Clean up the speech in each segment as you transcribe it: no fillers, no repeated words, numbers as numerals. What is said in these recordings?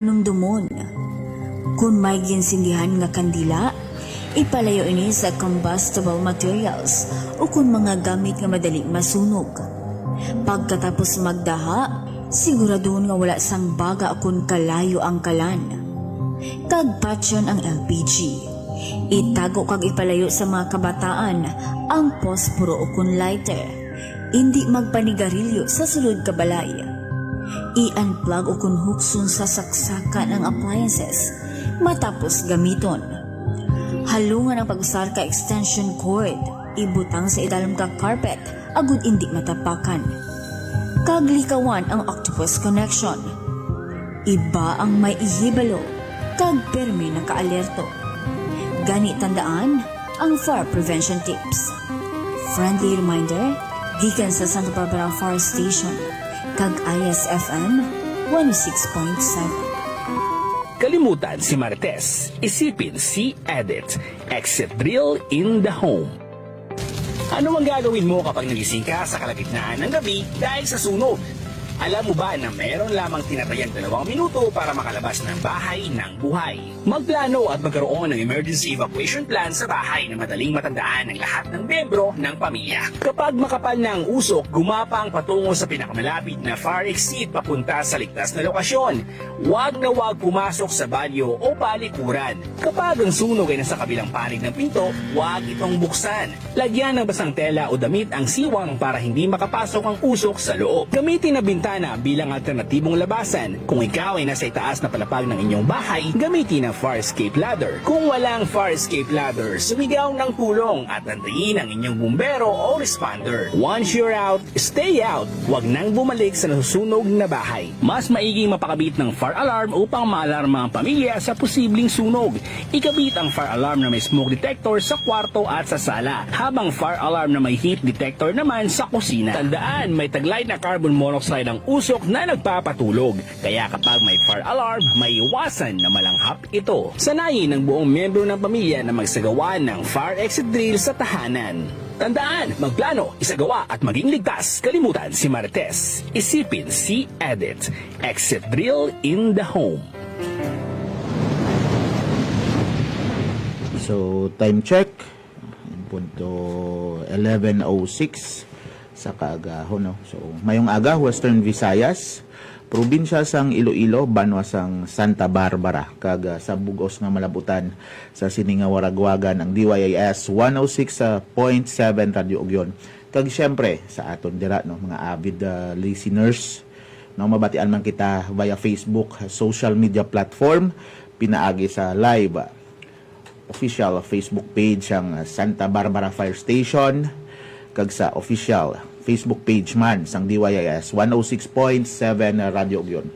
Numdumon. Kung may ginsindihan nga kandila, ipalayo ini sa combustible materials o kung mga gamit nga madaling masunog. Pagkatapos magdaha, siguraduhon nga wala sang baga kung kalayo ang kalan. Kagpatyon ang LPG. Itago kag ipalayo sa mga kabataan ang posporo o kung lighter. Hindi magpanigarilyo sa sulod kabalay. I-unplug o kung hukson sa saksakan ng appliances matapos gamiton. Halungan ang pag-usar ka extension cord, ibutang sa idalam ka carpet, agud hindi matapakan. Kaglikawan ang octopus connection. Iba ang may ihibalo, kag permi na kaalerto. Gani tandaan ang fire prevention tips. Friendly reminder, gikan sa Santa Barbara Fire Station, kag ISFM 106.7. Kalimutan si Marites, isipin si Edit, exit drill in the home. Ano ang gagawin mo kapag nagising ka sa kalagitnaan ng gabi dahil sa sunog? Alam mo ba na meron lamang tinatayang 2 minuto para makalabas ng bahay ng buhay? Magplano at magkaroon ng emergency evacuation plan sa bahay na madaling matandaan ng lahat ng miyembro ng pamilya. Kapag makapal na ang usok, gumapang patungo sa pinakamalapit na fire exit papunta sa ligtas na lokasyon. Huwag na huwag pumasok sa banyo o palikuran. Kapag ang sunog ay nasa kabilang panig ng pinto, huwag itong buksan. Lagyan ng basang tela o damit ang siwang para hindi makapasok ang usok sa loob. Gamitin na bintana bilang alternatibong labasan. Kung ikaw ay nasa itaas na palapag ng inyong bahay, gamitin ang fire escape ladder. Kung walang fire escape ladder, sumigaw ng tulong at antayin ang inyong bumbero o responder. Once you're out, stay out. Huwag nang bumalik sa nasusunog na bahay. Mas maiging mapakabit ng fire alarm upang maalarma ang pamilya sa posibleng sunog. Ikabit ang fire alarm na may smoke detector sa kwarto at sa sala, habang fire alarm na may heat detector naman sa kusina. Tandaan, may taglay na carbon monoxide ang usok na nagpapatulog. Kaya kapag may fire alarm, may iwasan na malanghap ito. Sanayin ng buong miyembro ng pamilya na magsagawa ng fire exit drill sa tahanan. Tandaan, magplano, isagawa at maging ligtas. Kalimutan si Marites. Isipin si Edit. Exit drill in the home. So, time check. Punto 11:06 sa kaagahon. No? So, mayong aga, Western Visayas, probinsya sang Iloilo, banwa sang Santa Barbara, kag sa bugos nga malabutan sa sininga waragwagan ang DYIS 106.7 Radio Ogyon. Kag syempre sa aton dira no mga avid listeners, no mabatian man kita via Facebook social media platform, pinaagi sa live official Facebook page ang Santa Barbara Fire Station, kag sa official Facebook page man sang DYIS 106.7 Radio Ogyon.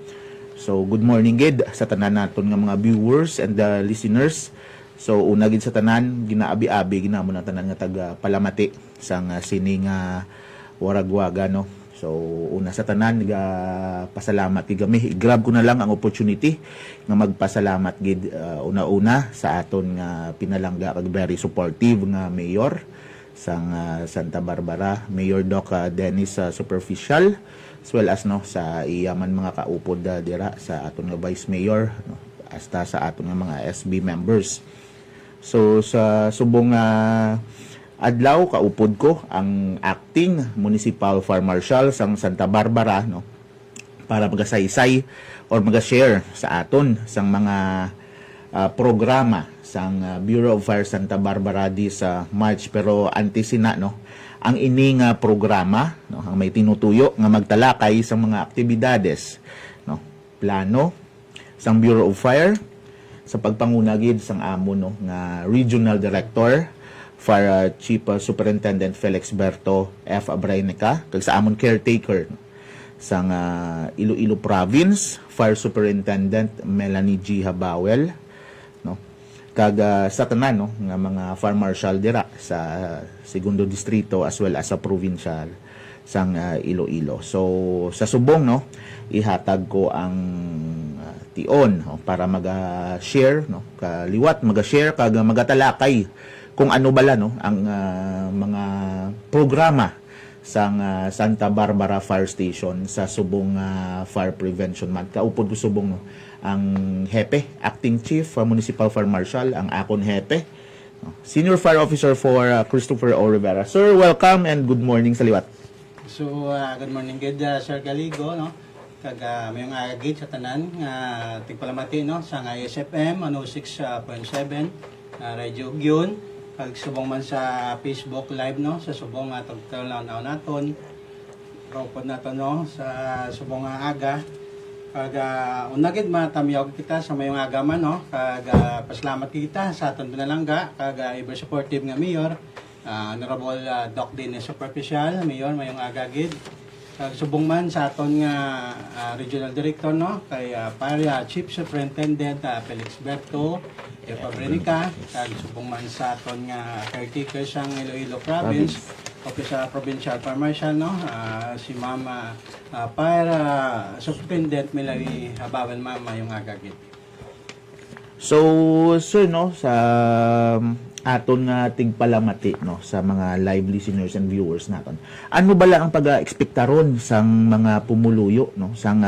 So good morning gid sa tanan naton nga mga viewers and listeners. So una gid sa tanan, ginaabi-abi ginamo na tanan nga taga Palamati sang sining waragwaga no. So una sa tanan pasalamat gid kami. I-grab ko na lang ang opportunity nga magpasalamat gid una-una sa aton nga pinalangga kag very supportive nga mayor sang Santa Barbara, Mayor Doc Dennis Superficial, as well as no sa iyaman mga kaupod dira sa aton nga Vice Mayor no, hasta sa aton nga mga SB members. So sa subong adlaw kaupod ko ang acting Municipal Fire Marshal sang Santa Barbara no para magasaysay or magashare sa aton sang mga programa sang Bureau of Fire Santa Barbara di sa March, pero antisina no ang ining programa no ang may tinutuyo nga magtalakay sa mga aktibidades no plano sang Bureau of Fire sa pagpangunagid sang amo no nga Regional Director Fire Chief Superintendent Felix Berto F. Abraineca kag sa amon caretaker no, sang Iloilo Province Fire Superintendent Melanie G. Habawel no kag sa tanan no nga mga fire marshal dira sa segundo distrito as well as sa provincial sang Iloilo. So sa subong no ihatag ko ang tion no, para mag-share no kaliwat mag-share kag magatalakay kung ano bala no ang mga programa sang Santa Barbara Fire Station sa subong Fire Prevention Month. Kaupod ko subong no, ang hepe, acting chief, municipal fire marshal, ang akon hepe, senior fire officer for Christopher O. Rivera. Sir, welcome and good morning sa liwat. So, good morning good Sir Galigo, no? Kag mayong agagid sa tanan nga tigpalamati no sa ISFM 106.7 Radio Gyon kag subong man sa Facebook live no sa subong tagtalaw naton propod naton no sa subong aga kag unagid matamyaw kita sa mayong aga man no kag pasalamat kita sa aton pinalangga kag ever supportive nga mayor Honorable Doc Dines Superficial Mayor mayong agagid subong man sa aton nga regional director no kay Chief Superintendent Felix Berto Fabrenica kag subong man sa aton nga caretaker sang Iloilo Province Office sa Provincial Fire Marshal no si Ma'am Fire Superintendent Melanie Habawan Mama yung agagid. So, sir, no, sa aton nga tigpalamati no sa mga live listeners and viewers naton. Ano bala ang pag-ekspektaron sang mga pumuluyo no sang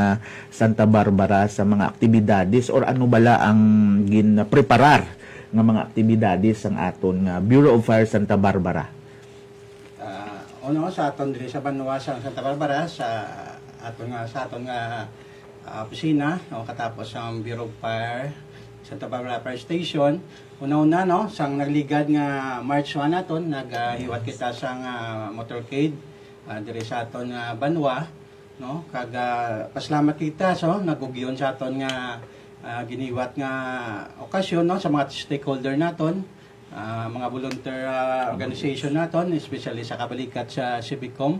Santa Barbara sa mga aktibidades or ano bala ang gin-preparar nga mga aktibidades sang aton nga Bureau of Fire Santa Barbara? Sa aton diri sa Banwa sa Santa Barbara sa aton nga opisina no katapos ang Bureau of Fire Santa Barbara Fire Station. Una-una no, sang nagligad nga March 1 naton, naghiwat kita sang motorcade diri sa aton nga Banwa, no? Kag pasalamat kita so nagugyon sa aton nga giniwat nga okasyon no sa mga stakeholder naton, mga volunteer organization naton, especially sa kabalikat sa Civicom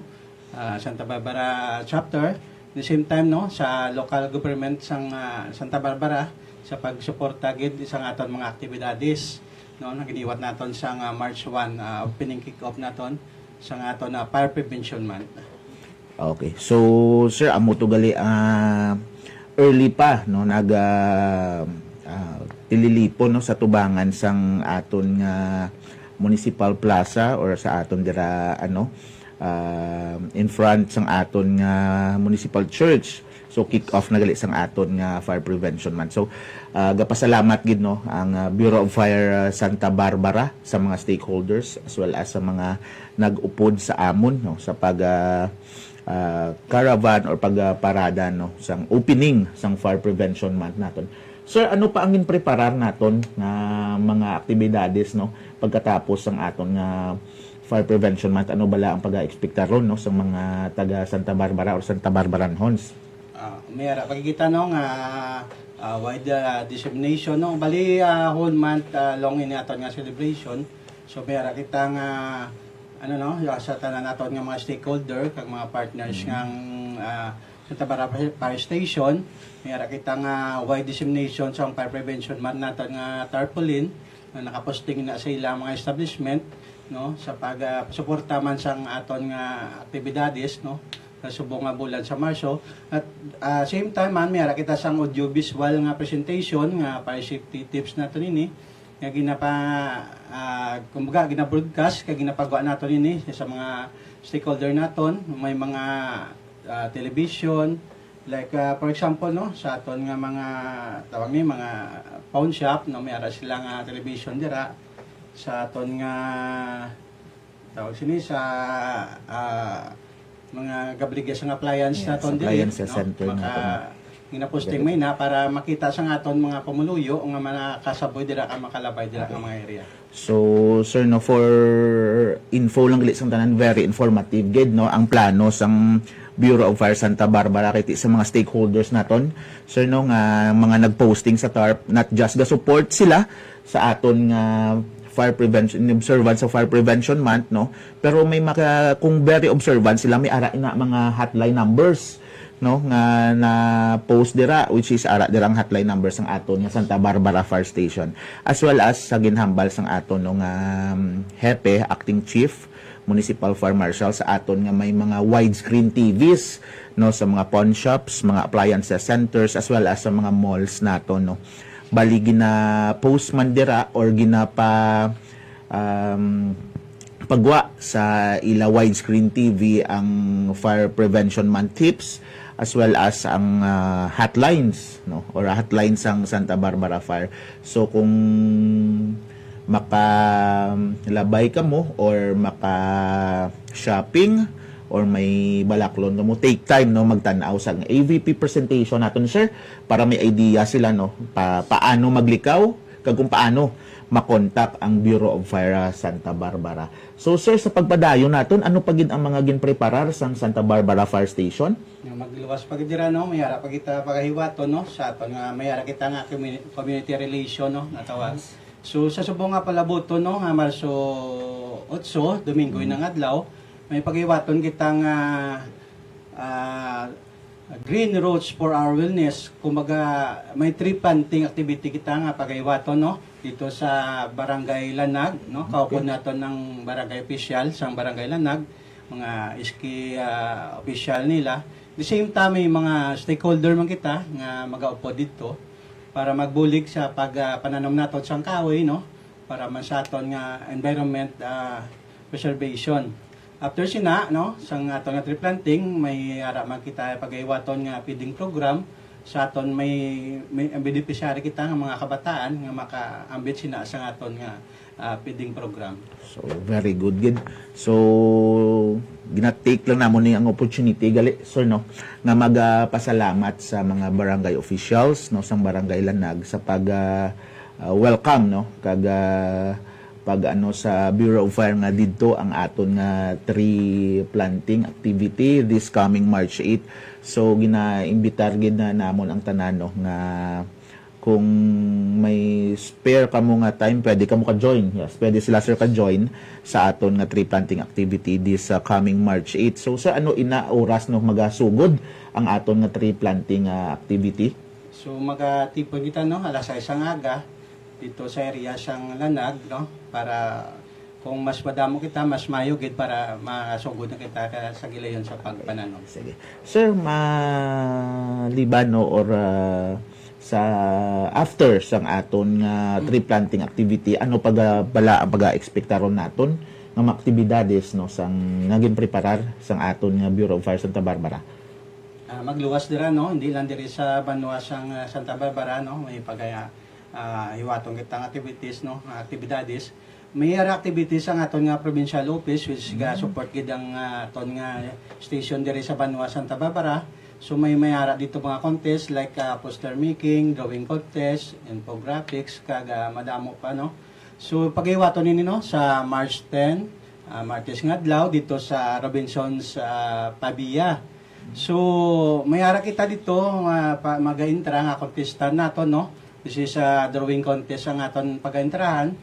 Santa Barbara chapter. At the same time no sa local government sang Santa Barbara sa pagsuporta gid sa aton mga aktibidades no naginiwat naton sa March 1 opening kick-off naton sa aton Fire Prevention Month. Okay. So, sir, amo to gali early pa no nag tililipon no sa tubangan sang aton nga municipal plaza or sa aton dira in front sang aton nga municipal church. So kick off na gali sang aton nga Fire Prevention Month. So gapasalamat gid no ang Bureau of Fire Santa Barbara sa mga stakeholders as well as sa mga nag-upod sa amon no sa pag caravan or pagparada no sang opening sang Fire Prevention Month naton. Sir, ano pa ang ginpreparar naton nga mga aktibidades no pagkatapos sang aton nga Fire Prevention Month? Ano bala ang pag-ekspektaron no sa mga taga Santa Barbara or Santa Barbaranhons? Mayara pagkikita no nga wide dissemination no bali whole month long ini aton nga celebration. So mayara kita nga sa tanan naton nga mga stakeholder kag mga partners ngang Santa Barbara Fire Station, mayara kita nga wide dissemination sa Fire Prevention Month naton nga tarpaulin na nakaposting na sa ilang mga establishment no sa pag-suporta man sang aton nga aktibidades no sa subong nga bulan sa Marso. At same time man mayara kita sang audiovisual nga presentation nga fire safety tips nato nini nga kumbaga gina-broadcast kag ginapagawa nato nini sa mga stakeholder naton. May mga television like for example no sa aton nga mga tawag ni mga pawn shop no mayara sila nga television dira sa aton nga tawag sini sa mga gabligas ng appliance naton dili no center maka ginaposting may na para makita sa aton mga pamuluyo nga manakasaboy dira ka makalabay dira ka mga area. So sir no for info lang gali sang tanan very informative gid no ang plano sang Bureau of Fire Santa Barbara kiti sa mga stakeholders naton sir no nga mga nagposting sa TARP not just ga support sila sa aton nga fire prevention observance of Fire Prevention Month no pero may kung very observant sila may ara na mga hotline numbers no nga na post dira which is ara dirang hotline numbers ng aton nga Santa Barbara Fire Station as well as sa ginhambal sang aton no nga hepe acting chief municipal fire marshal sa aton nga may mga widescreen TVs no sa mga pawn shops mga appliances centers as well as sa mga malls naton no bali gina post man dira or gina pa pagwa sa ila widescreen TV ang Fire Prevention Month tips as well as ang hotlines, no, or hotlines ang Santa Barbara Fire. So kung makalabay ka mo or maka-shopping or may balaklon mo, take time no magtanaw sa AVP presentation natin, sir, para may idea sila no paano maglikaw kag kung paano makontak ang Bureau of Fire Santa Barbara. So sir, sa pagpadayon naton, ano pagid ang mga ginpreparar sa Santa Barbara Fire Station? Magluwas pag dira no, mayara pa kita pagahiwato no sa aton nga mayara kita nga community relation no natawag. So sa subong nga palaboto no nga Marso 8, Domingo inang adlaw, may paghiwaton kitang Green Roads for Our Wellness. Kumbaga may tree planting activity kita nga paghiwaton no dito sa Barangay Lanag no. Kaupod naton ng barangay official sa Barangay Lanag, mga iski official nila. The same time may mga stakeholder man kita nga magaupo dito para magbulig sa pananaw naton sang kahoy no para man sa aton nga environment preservation. After sina no sang aton nga tree planting may ara man kita pagaywaton nga feeding program sa aton may beneficiary kita nga mga kabataan nga makaambit sina sa aton nga feeding program. So very good gid. So ginatake lang namon ni ang opportunity gali sir no nga magpasalamat sa mga barangay officials no sang Barangay Lanag sa pag welcome no kag pag ano sa Bureau of Fire nga didto ang aton nga tree planting activity this coming March 8. So ginaimbitar gid na namon ang tanan no nga kung may spare ka mo nga time, pwede ka mo ka-join. Yes, pwede sila sir ka-join sa aton nga tree planting activity this coming March 8. So sa ano ina oras no magasugod ang aton nga tree planting activity? So magatipon kita no alas 6 ang aga dito sa area sang Lanag no para kung mas madamo kita mas mayo gid para masugod na kita sa gilayon sa pagpananom. Sige. Sir, maliban no or sa after sang aton nga tree planting activity, ano bala ang pag-expectaron naton nga mga aktibidades no sang naging preparar sang aton nga Bureau of Fire Santa Barbara? Magluwas dira no, hindi lang diri sa banwa sang Santa Barbara no, may pagaya iwatong kitang activities no, aktibidades. May activities ang aton nga provincial office which support gid ang aton nga station diri sa banwa Santa Barbara. So may mayara dito mga contest like poster making, drawing contest, infographics, kag madamo pa no. So pag-iwato nini no sa March 10, Martes nga adlaw dito sa Robinson's Pavia. So mayara kita dito mag-intra nga contestant nato no. This is drawing contest ang aton pag-intrahan.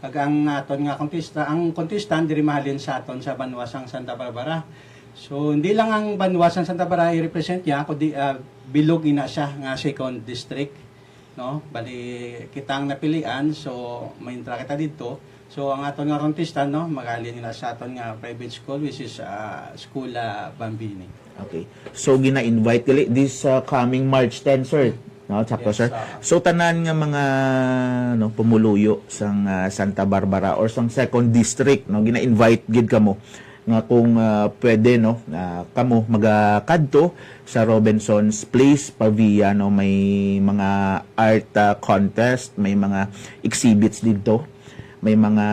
Kag ang aton nga contestant diri mahalin sa aton sa Banwasang Santa Barbara. So hindi lang ang Banwasang Santa Barbara i-represent niya kundi bilog ina siya nga second district no bali kitang napilian so may intra kita dito. So ang aton nga contestant no magalin nila sa aton nga private school which is School Bambini. Okay. So gina-invite gali this coming March 10 sir. No, sakto sir. So tanan nga mga no pumuluyo sang Santa Barbara or sang second district no gina-invite gid kamo nga kung pwede no kamo magakadto sa Robinson's Place Pavia no may mga art contest, may mga exhibits dito, may mga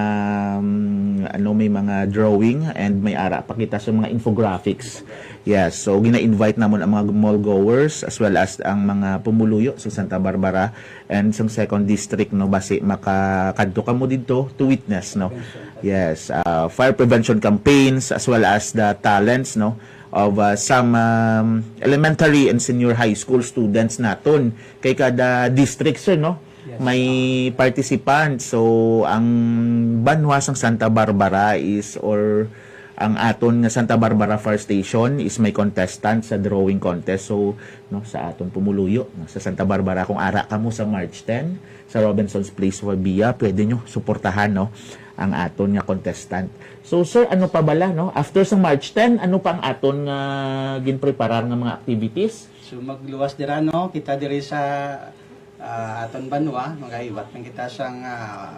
may mga drawing and may ara pa kita sa mga infographics. Yes, so gina-invite namon ang mga mall goers as well as ang mga pumuluyo sa Santa Barbara and sa second district no basi makakadto kamo didto to witness no. Yes, fire prevention campaigns as well as the talents no of some elementary and senior high school students naton kay kada district sir no. May participant. So ang Banwasang Santa Barbara is or ang aton nga Santa Barbara Fire Station is may contestant sa drawing contest. So no sa aton pumuluyo no, sa Santa Barbara kung ara kamo sa March 10 sa Robinson's Place Pavia, pwede nyo suportahan no ang aton nga contestant. So sir, ano pa bala no? After sa March 10, ano pa ang aton nga ginpreparar nga mga activities? So magluwas dira no, kita diri sa aton banwa magaiwat man kita sang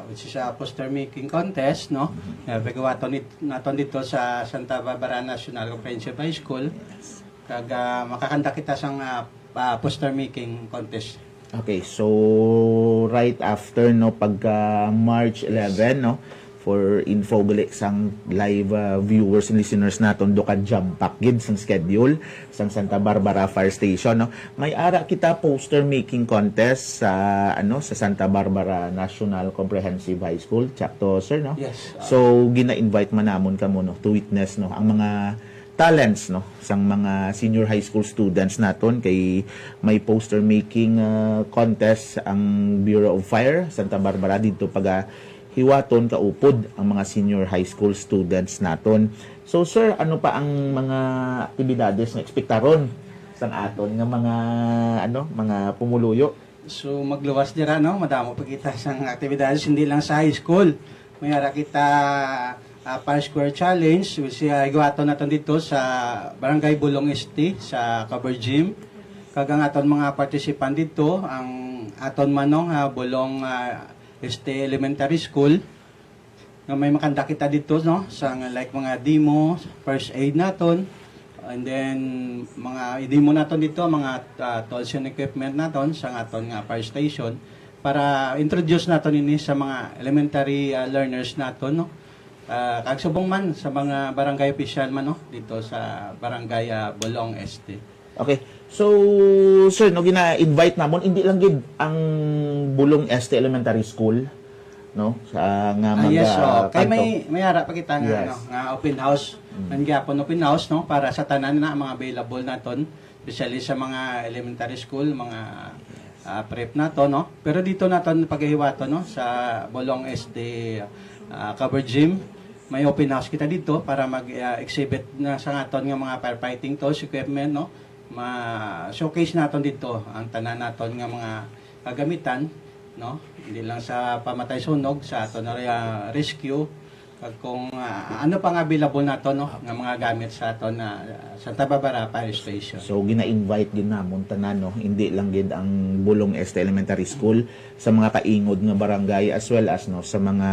which is a poster making contest no. Pagawaton naton dito sa Santa Barbara National Comprehensive High School kag makakanta kita sang poster making contest. Okay, so right after no pagka March 11 no for info gali sang live viewers and listeners naton do ka jump pack gid sang schedule sang Santa Barbara Fire Station no may ara kita poster making contest sa sa Santa Barbara National Comprehensive High School chapter sir no. Yes. So gina-invite man namon kamo no to witness no ang mga talents no sang mga senior high school students naton kay may poster making contest ang Bureau of Fire Santa Barbara dito pag hiwaton kaupod ang mga senior high school students naton. So sir, ano pa ang mga aktibidades na ekspektaron sang aton nga mga pumuluyo? So magluwas dira no, madamo pa kita sang aktibidades hindi lang sa high school. May ara kita Fire Square Challenge which igawaton naton dito sa Barangay Bulong ST sa Cover Gym. Kagang aton mga participant dito ang aton manong Bulong ST Elementary School nga may makanda kita dito no sa like mga demo, first aid naton, and then mga i-demo naton dito mga tools and equipment naton sa aton nga fire station para introduce naton ini sa mga elementary learners naton no. Kag subong man sa mga barangay official man no dito sa Barangay Bulong ST. Okay. So, sir, no gina-invite namon hindi lang gid ang Bulong ST Elementary School, no? Sa nga mga Yes, kay kanto. may ara pa kita nga Yes. nga open house. Nangyapon open house no para sa tanan na mga available naton, especially sa mga elementary school, mga prep naton no. Pero dito naton paghiwato no sa Bulong ST Cover Gym. May open house kita dito para mag-exhibit na sa aton nga mga firefighting tools, equipment no. Ma-showcase naton dito ang tanan naton nga mga kagamitan no hindi lang sa pamatay sunog sa aton na rescue kag kung ano pa nga available naton no nga mga gamit sa aton na Santa Barbara Fire Station. So gina-invite din namon tanan no, hindi lang gid ang Bulong ST Elementary School sa mga kaingod nga barangay as well as no sa mga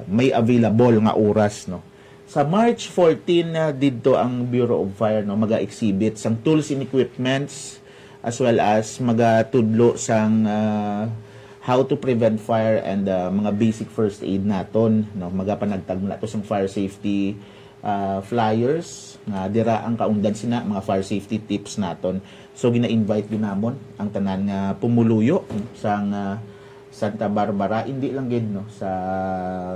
may available nga oras no. Sa March 14 dito ang Bureau of Fire no maga-exhibit sang tools and equipments as well as magatudlo sang how to prevent fire and mga basic first aid naton no magapanagtag mula to sang fire safety flyers nga dira ang kaungdan sina mga fire safety tips naton. So gina-invite din namon ang tanan nga pumuluyo sang Santa Barbara hindi lang gid no sa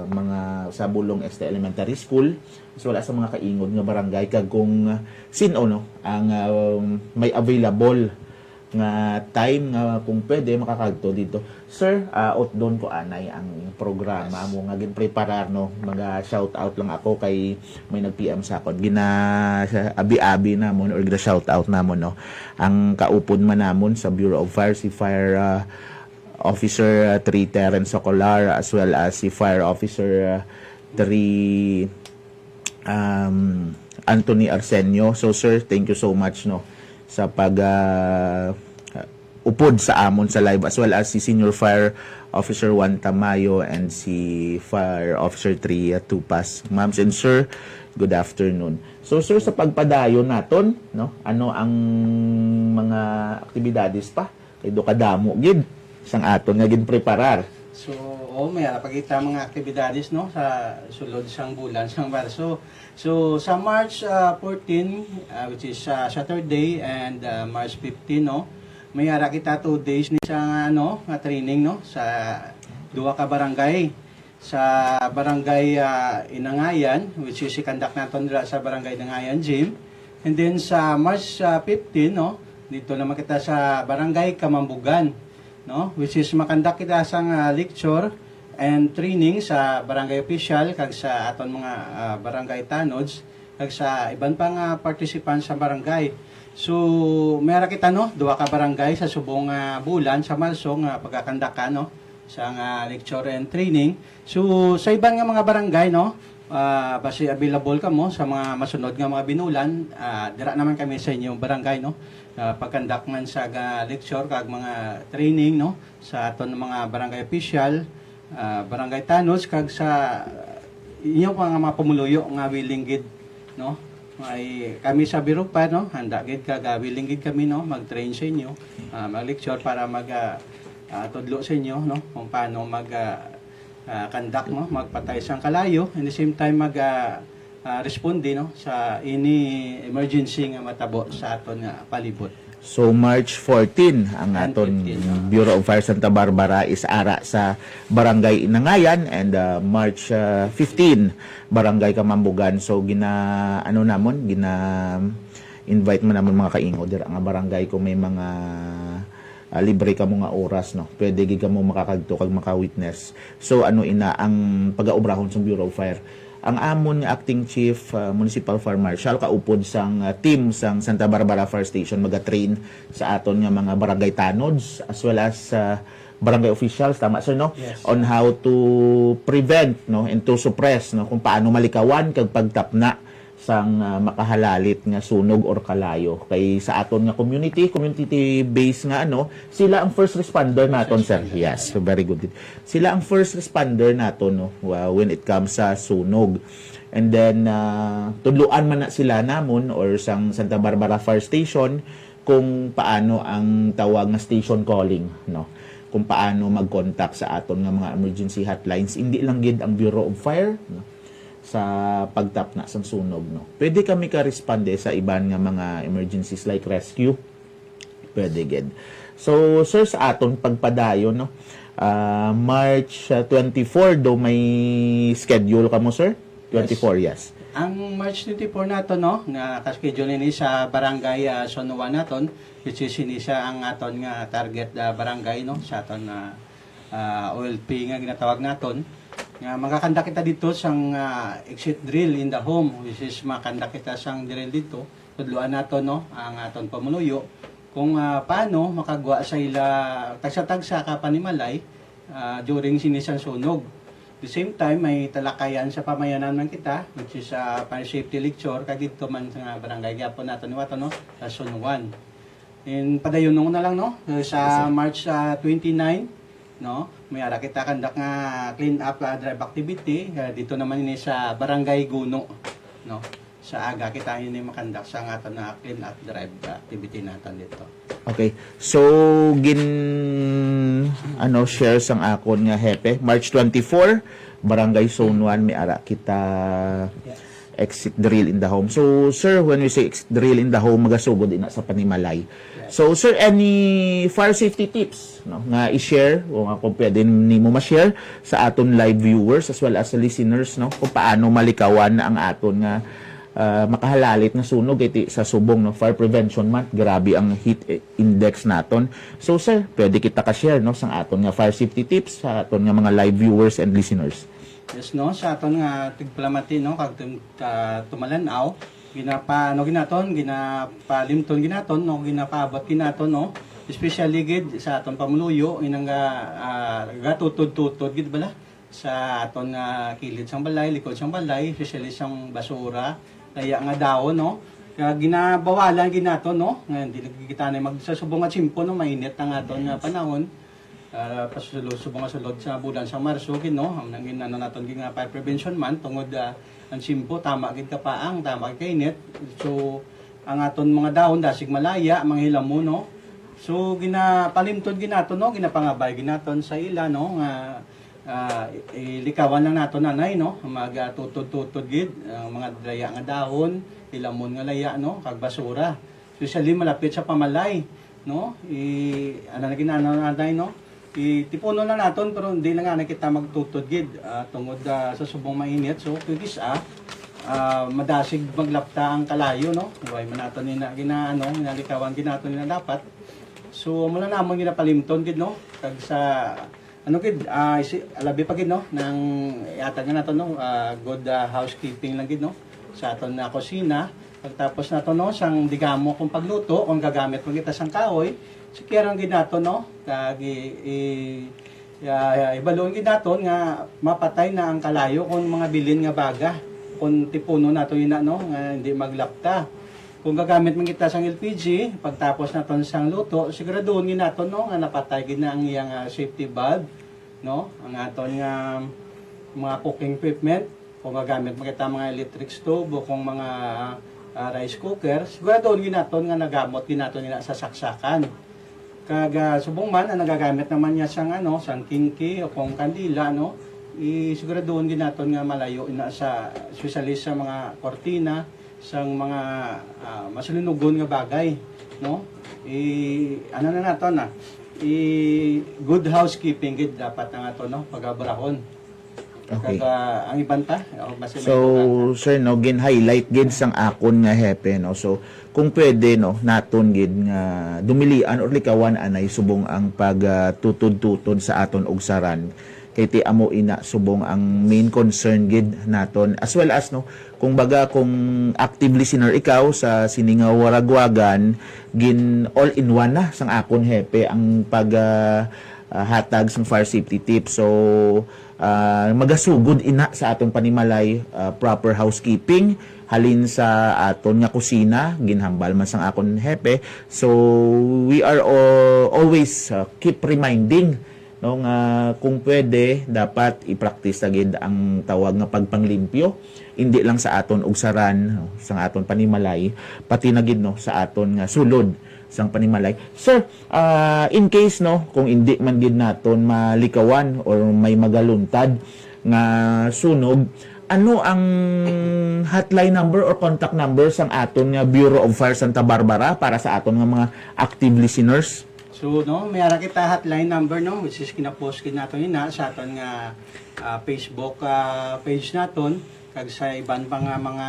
mga sa Bulong ST Elementary School as well as sa mga kaingod nga barangay kag kung sino no ang may available nga time nga kung pwede makakadto dito. Sir, out doon ko anay ang programa mo nga gin preparar no mga shout out lang ako kay may nag-PM sa akon abi-abi namon or gina shout out namon no ang kaupod man namon sa Bureau of Fire si Fire Officer 3 Terence Socolar as well as si Fire Officer 3 Anthony Arsenio. So sir, thank you so much no sa pag upod sa amon sa live as well as si Senior Fire Officer 1 Tamayo and si Fire Officer 3 Tupas. Ma'ams and sir, good afternoon. So sir, sa pagpadayon naton no ano ang mga aktibidades pa kay do kadamo gid sang aton nga gid preparar. So, may pagkita mga aktibidades no sa sulod sang bulan sang Marso. So, sa March 14 which is Saturday and March 15 no, may ara kita 2 days ni sa nga training no sa duha ka barangay. Sa barangay Inangayan which is ikandak naton dira sa barangay Inangayan Gym. And then sa March 15 no, dito naman kita sa barangay Kamambugan no which is makandak kita sang lecture and training sa barangay official kag sa aton mga barangay tanods kag sa iban pang participants sa barangay. So mayra kita no duha ka barangay sa subong bulan sa Marso nga pagkakandakan no sa lecture and training. So sa iban nga mga barangay no basi available ka mo sa mga masunod nga mga binulan dira naman kami sa inyong barangay no pagkandak man sa lecture kag mga training no sa aton mga barangay official, barangay tanod kag sa inyo pa nga mga pumuluyo nga willing gid no. Ay kami sa biro pa no, handa gid kag willing gid kami no mag-train sa inyo, mag-lecture para tudlo sa inyo no kung paano conduct no, magpatay sang kalayo, and the same time responde no sa any emergency nga matabo sa aton nga palibot. So March 14 ang And aton 15, no? Bureau of Fire Santa Barbara is ara sa Barangay Inangayan, and March 15 Barangay Kamambugan. So gina invite mo namon mga kaingo dira nga barangay kung may mga libre ka mo nga oras no. Pwede gid ka mo makakadto kag maka-witness. So ina ang pag-aubrahon sa Bureau of Fire. Ang amon nga acting chief municipal fire marshal kaupod sang team sang Santa Barbara Fire Station maga-train sa aton nga mga barangay tanods as well as barangay officials, tama sir no, Yes. on how to prevent no and to suppress no kung paano malikawan kag pagtapna sang makahalalit nga sunog or kalayo kay sa aton nga community based nga sila ang first responder naton sir. Yes, so very good. Sila ang first responder naton no when it comes sa sunog. And then tudluan man na sila namon or sang Santa Barbara Fire Station kung paano ang tawag nga station calling no, kung paano mag-contact sa aton nga mga emergency hotlines. Hindi lang gid ang Bureau of Fire no, sa pagtapna sang sunog no. Pwede kami ka-responde sa iban nga mga emergencies like rescue. Pwede gid. So sir sa aton pagpadayon no, March 24 do may schedule ka mo sir? 24 yes. Ang March 24 nato no nga ka-schedule ni sa barangay Sonoa naton, which is ini siya ang aton nga target barangay no sa aton OLP nga ginatawag naton. Nga magkakanda kita dito sang exit drill in the home, which is makanda kita sang drill dito. Tudluan nato no ang aton pamuluyo kung paano makagwa sa ila tagsa-tagsa ka panimalay during sinisang sunog. The same time may talakayan sa pamayanan man kita, which is fire safety lecture kag dito man sa barangay gyapon nato ni wato no sa Sunuan. And padayon nung na lang no sa March 29 no, may ara kita kandak nga clean up drive activity dito naman ini sa Barangay Guno no. Sa aga kita ini makandak sa aton na clean up drive activity natin dito. Okay. So share sang akon nga hepe March 24 Barangay Zone 1 may ara kita exit drill in the home. So sir, when we say exit drill in the home magasugod ina sa panimalay. So sir, any fire safety tips no nga i-share o nga kung pwede nimo ma-share sa aton live viewers as well as sa listeners no kung paano malikawan na ang aton nga makahalalit na sunog iti sa subong no fire prevention month, grabe ang heat index naton. So sir, pwede kita ka-share no sa aton nga fire safety tips sa aton nga mga live viewers and listeners. Yes no, sa aton nga tigpalamati no kag tumalanaw ginapalimton ginaton no ginapaabot ginaton no, especially gid sa aton pamuluyo inang gatutod-tutod gid bala sa aton kilid sang balay, likod sang balay, especially sang basura kaya nga dawon no kaya ginabawalan ginaton no nga hindi kita na magsasubong at simpo no mainit ang aton panahon. Pasulod nga sulod sa bulan sa Marso gid no ang naton gid nga fire prevention man tungod ang simpo tama gid kapaang tama gid kainit. So ang aton mga dahon dasig malaya manghilom mo no. So ginapalimtod ginaton no, ginapangabay ginaton sa ila no nga ilikawan lang naton nanay no magatutod-tutod gid ang mga daya nga dahon, ilamon nga laya no kag basura. Especially malapit sa pamalay no nanay no itipuno na naton pero hindi na nga kita magtutod gid tungod sa subong mainit. So kugis madasig maglapta ang kalayo no way man naton ginalikawan ginaton na dapat. So mula namon ginapalimton gid no kag sa gid alabi pa gid no nang iatag nga naton no good housekeeping lang gid no sa aton na kusina. Pagtapos nato no sang digamo kung pagluto kung gagamit mo kita sang kahoy sikirang gid nato no kag ibalon gid naton nga mapatay na ang kalayo kung mga bilin nga baga kung tipuno nato ina no nga hindi maglapta. kung gagamit man kita sang LPG, pagtapos naton sang luto, siguraduhon ginaton no nga napatay gid na ang iyang safety valve, no? Ang aton nga mga cooking equipment, kung gagamit man kita mga electric stove o kung mga rice cooker, siguraduhon ginaton nga nagamot ginaton nila sa saksakan. Kaga subong man ang nagagamit naman niya sang sang kinki o kung kandila, no? Siguraduhon ginaton nga malayo ina sa especially sa mga kortina, sang mga masulinugon nga bagay, no? Ano na nato na? Good housekeeping gid dapat na nato, no? Pagabrahon. Okay. Kaga ang ibanta, So, sir, no, gin-highlight gid sang akon nga hepe, no. So, kung pwede, no, naton gid nga dumilian or likawan anay subong ang pagtutod-tutod sa aton og saran. Kay ti amo ina subong ang main concern gid naton, as well as no, kung active listener ikaw sa Siningaw Waragwagan, gin all in one na sang akon hepe ang hatag sang fire safety tips. So magasugod ina sa aton panimalay, proper housekeeping halin sa aton nga kusina, ginhambal man sang akon hepe. So we are always keep reminding, no, nga kung pwede dapat i-practice agad ang tawag nga pagpanglimpyo, hindi lang sa aton og saran, no, sa aton panimalay, pati na gid, no, sa aton nga sulod sang panimalay. Sir, in case, no, kung hindi man gid naton malikawan or may magaluntad nga sunog, ano ang hotline number or contact number sang aton nga Bureau of Fire Santa Barbara para sa aton nga mga active listeners? So, no, may ara kita hotline number, no, which is kinapost gid naton ina sa aton nga Facebook page naton, kag sa iban pa nga mga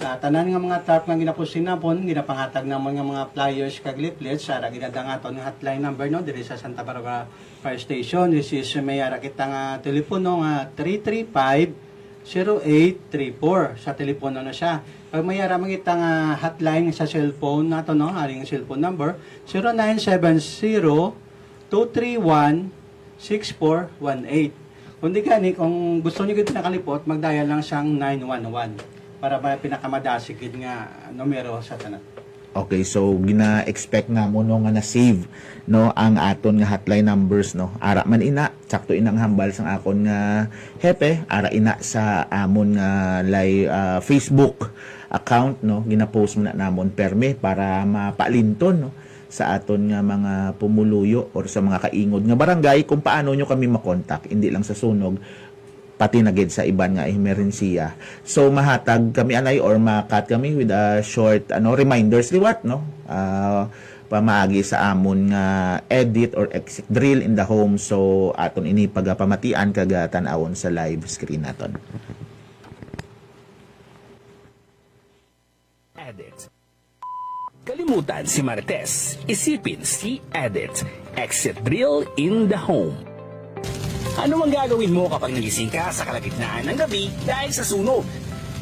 tanan nga mga tarp nga ginapostin napon, ginapangatag namon nga mga flyers kag leaflets, ara ginadang aton nga hotline number, no, diri sa Santa Barbara Fire Station. This is may ara kita nga telepono nga 335-0834 sa telepono na siya. Pag may ara kita nga hotline sa cellphone nato, no, aring cellphone number 0970-231-6418. Kung di gani, kung gusto niyo gid nakalipot, magdial lang sang 911 para ba pinakamadasig gid nga numero sa tanan. Okay, so gina-expect nga mo no nga na-save, no, ang aton nga hotline numbers, no. Ara man ina, sakto inang hambal sang akon nga hepe, ara ina sa amon nga Facebook account, no, gina-post mo na namon perme para mapalinton, no, sa aton nga mga pumuluyo or sa mga kaingod nga barangay kung paano nyo kami makontak, hindi lang sa sunog, pati na gid sa iban nga emerhensiya. So mahatag kami anay or makat kami with a short reminders liwat, no, pamaagi sa amon nga edit or exit drill in the home. So aton ini pagapamatian kaga tan-awon sa live screen naton. Edit. Kalimutan si Marites. Isipin si Edit. Exit drill in the home. Ano ang gagawin mo kapag nagising ka sa kalagitnaan ng gabi dahil sa sunog?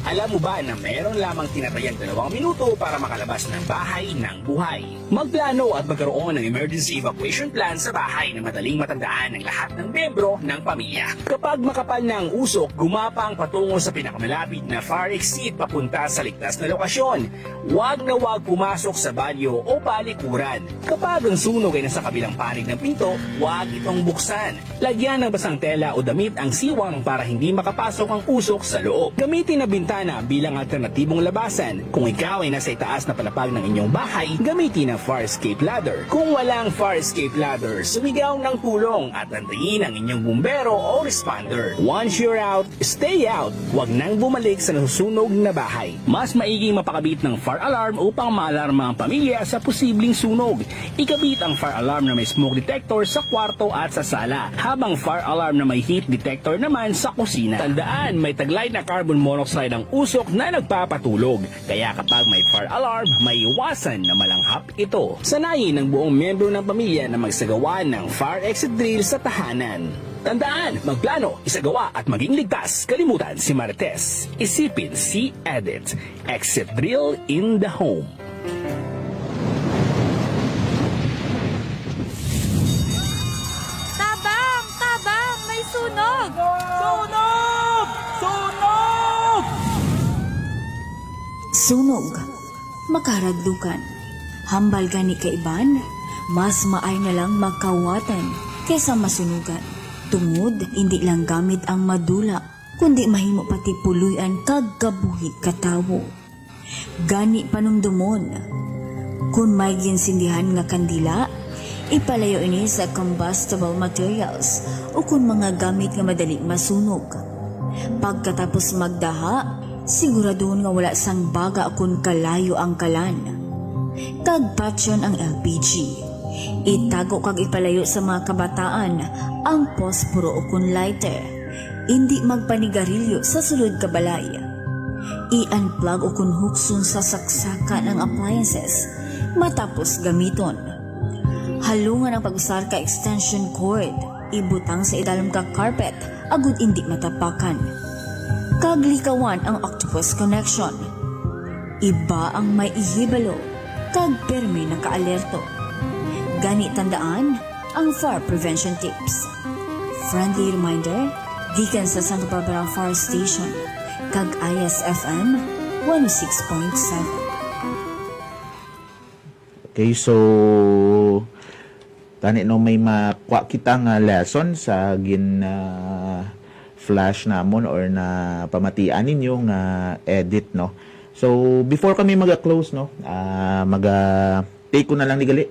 Alam mo ba na meron lamang tinatayang 2 minuto para makalabas ng bahay ng buhay? Magplano at magkaroon ng emergency evacuation plan sa bahay na madaling matandaan ng lahat ng miyembro ng pamilya. Kapag makapal na ang usok, gumapang patungo sa pinakamalapit na fire exit papunta sa ligtas na lokasyon. Huwag na huwag pumasok sa banyo o palikuran. Kapag ang sunog ay nasa kabilang panig ng pinto, huwag itong buksan. Lagyan ng basang tela o damit ang siwang para hindi makapasok ang usok sa loob. Gamitin na bintana bilang alternatibong labasan. Kung ikaw ay nasa itaas na palapag ng inyong bahay, gamitin ang fire escape ladder. Kung walang fire escape ladder, sumigaw ng tulong at antayin ang inyong bumbero o responder. Once you're out, stay out. Huwag nang bumalik sa nasusunog na bahay. Mas maiging mapakabit ng fire alarm upang maalarma ang pamilya sa posibleng sunog. Ikabit ang fire alarm na may smoke detector sa kwarto at sa sala, habang fire alarm na may heat detector naman sa kusina. Tandaan, may taglay na carbon monoxide ang usok na nagpapatulog. Kaya kapag may fire alarm, may iwasan na malanghap ito. Sanayin ng buong miyembro ng pamilya na magsagawa ng fire exit drill sa tahanan. Tandaan, magplano, isagawa at maging ligtas. Kalimutan si Marites. Isipin si Edit. Exit drill in the home. Tabang! Tabang! May sunog! Sunog! makaradlukan. Hambal gani ka iban, mas maay na lang magkawatan kaysa masunugan. Tungod, hindi lang gamit ang madula, kundi mahimo pati puluyan kag kabuhi katawo. Gani panumdumon, kung may ginsindihan nga kandila, ipalayo ini sa combustible materials o kung mga gamit nga madali masunog. Pagkatapos magdaha, siguraduhon nga wala sang baga kung kalayo ang kalan. Kag patyon ang LPG. Itago kag ipalayo sa mga kabataan ang posporo o kung lighter. Hindi magpanigarilyo sa sulod ka balay. I-unplug o kung hukson sa saksakan ng appliances matapos gamiton. Halungan ang pag-usar ka extension cord. Ibutang sa idalam ka carpet agud hindi matapakan. Kaglikawan ang octopus connection. Iba ang may ihibalo kag permi nakaalerto. Gani tandaan ang fire prevention tips. Friendly reminder gikan sa Santa Barbara Fire Station kag ISFM 106.7. Okay, so tani no may makuha kita nga lesson sa gin flash namon or na pamatian ninyo nga edit no. So before kami maga-close no, take ko na lang ni gali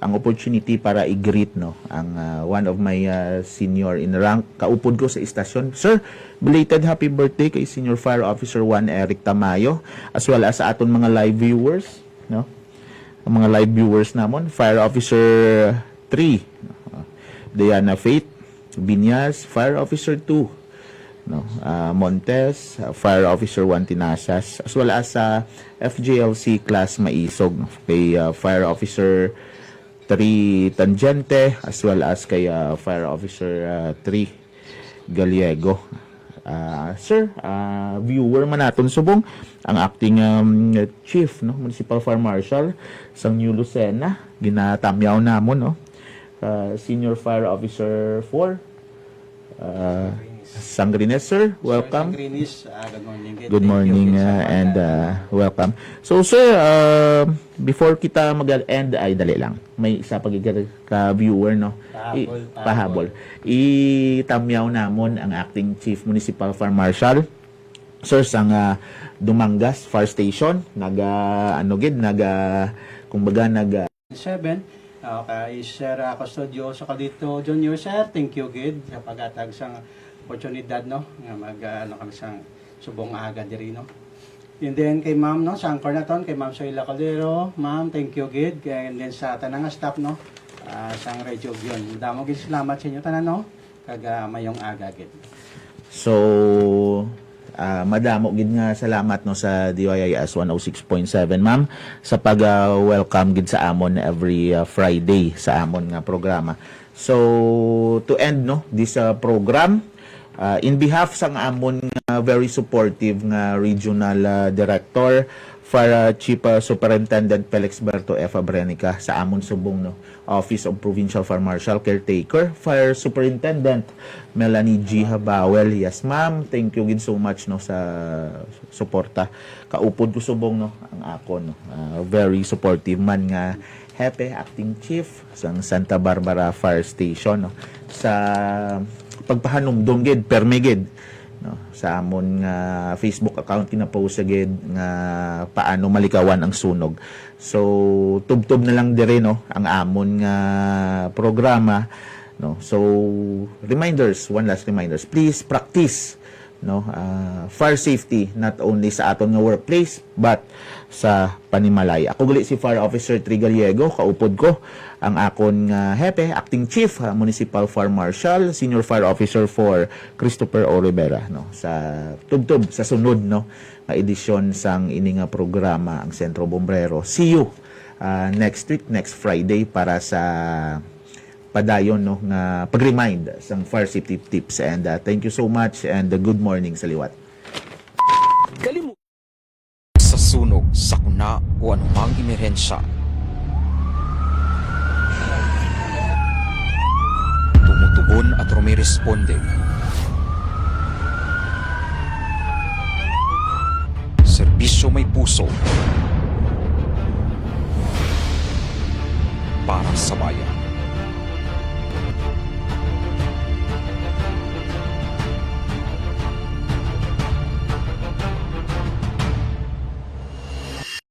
ang opportunity para i-greet no ang one of my senior in rank kaupod ko sa istasyon. Sir, belated happy birthday kay Senior Fire Officer 1 Eric Tamayo as well as sa aton mga live viewers no. Ang mga live viewers namon, Fire Officer 3 Diana Faith Binyas, Fire Officer 2 no, Montes, Fire Officer 1 Tinasas, as well as sa FJLC class Maisog no, kay Fire Officer 3 Tangente, as well as kay Fire Officer 3 Gallego. Sir, viewer man naton subong ang acting chief no, Municipal Fire Marshal sang New Lucena, ginatamyaw namon no. Senior Fire Officer 4 Sangrines, sir, welcome. Sangrines, good morning. Good morning and welcome. So sir, before kita mag-end ay dali lang. May isa pagigar ka viewer no. Pahabol. Itamyaw namon ang acting chief municipal fire marshal. Sir sang Dumangas Fire Station, kumbaga 7. Okay, Sir Custodio sa Calito Junior, sir. Thank you, Gid, sa pag-atag sang oportunidad, no, nga kami sang subong aga diri, no. And then kay ma'am, no, sa anchor naton, kay ma'am Soyla Caldero, ma'am, thank you, Gid. And then sa tanang staff, no, sang Radio Gyon. Damo gid salamat sa inyo tanan, no, kag mayong aga, Gid. So madamo gid nga salamat no sa DYIS 106.7 ma'am sa pag-welcome gid sa amon every Friday sa amon nga programa. So to end no this program, in behalf sang amon very supportive nga regional director Fire Chief Superintendent Felix Berto F. Abrenica sa amon subong no Office of Provincial Fire Marshal Caretaker, Fire Superintendent Melanie G. Habawel. Yes ma'am, thank you gid so much no sa suporta. Kaupod ko subong no ang ako no. Very supportive man nga Hepe Acting Chief sang Santa Barbara Fire Station no sa pagpahanumdom gid perme gid no sa amon nga Facebook account kina-post gid nga paano malikawan ang sunog. So tubtob na lang dire no ang amon nga programa no. So reminders, one last reminders, please practice no fire safety not only sa aton nga workplace but sa panimalay. Ako gali si Fire Officer 3 Gallego, kaupod ko ang akon nga hepe, acting chief, municipal fire marshal, senior fire officer for Christopher O. Rivera no sa tubtob sa sunod no nga edisyon sang ini nga programa ang Sentro Bombrero. See you next week, next Friday para sa padayon no nga pag-remind sang fire safety tips. And thank you so much and good morning sa liwat. Sa sunog, sakuna o anumang emerhensya, tumutugon at rumiresponde. Serbisyo may puso, sa bayan.